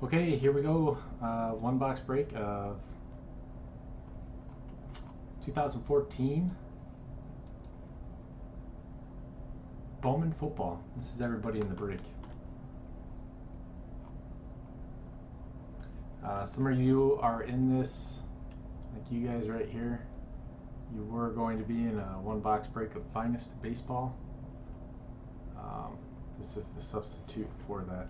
Okay, here we go. One box break of 2014 Bowman football. This is everybody in the break. Some of you are in this, like you guys right here. You were going to be in a one box break of Finest Baseball. This is the substitute for that.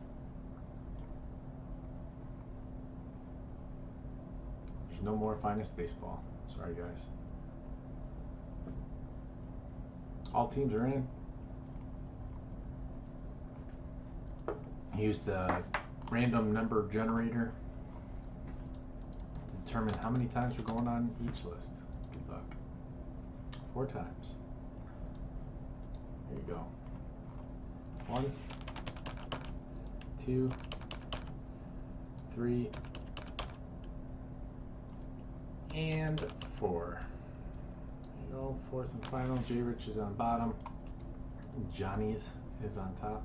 There's no more Finest Baseball. Sorry, guys. All teams are in. Use the random number generator to determine how many times we're going on each list. Good luck. 4 times. There you go. 1, 2, 3, and 4. There you go. 4th and final. J Rich is on bottom. Johnny's is on top.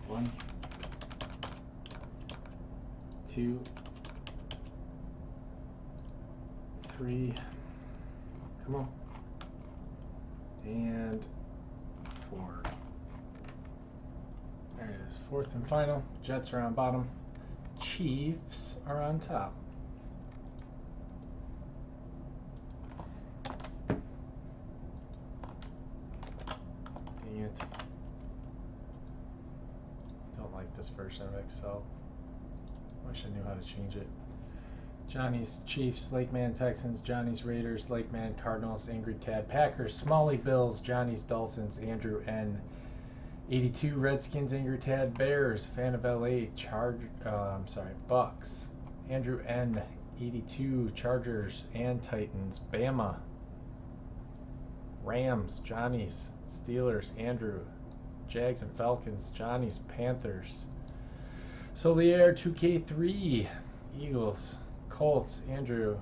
One, 2, 3, come on, and 4. There it is, 4th and final. Jets are on bottom. Chiefs are on top. Dang it. Don't like this version of Excel. Wish I knew how to change it. Johnny's Chiefs, Lakeman Texans, Johnny's Raiders, Lakeman Cardinals, Angry Tad Packers, Smalley Bills, Johnny's Dolphins, Andrew N. 82 Redskins, Angry Tad Bears, Fan of LA Bucks, Andrew N. 82 Chargers and Titans, Bama, Rams, Johnny's Steelers, Andrew, Jags and Falcons, Johnny's Panthers, Solier 2K3 Eagles, Colts, Andrew,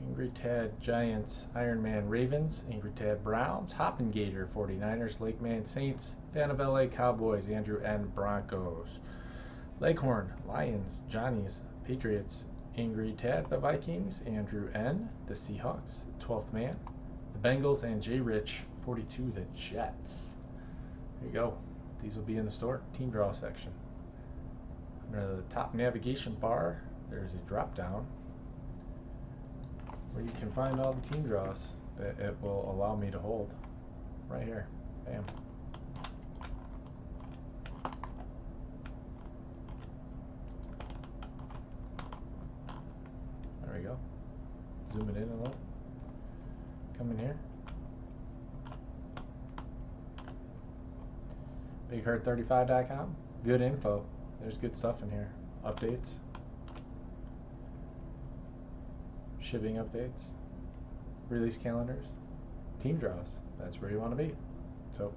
Angry Tad Giants, Iron Man Ravens, Angry Tad Browns, Hoppengator 49ers, Lakeman Saints, Fan of LA Cowboys, Andrew N. Broncos, Leghorn Lions, Johnny's Patriots, Angry Tad the Vikings, Andrew N. the Seahawks, 12th Man, the Bengals, and J Rich 42 the Jets. There you go. These will be in the store team draw section. Under the top navigation bar, there's a drop down where you can find all the team draws that it will allow me to hold. Right here. Bam. There we go. Zoom it in a little. Come in here. BigHurt35.com. Good info. There's good stuff in here. Updates. Shipping updates. Release calendars. Team draws. That's where you want to be. So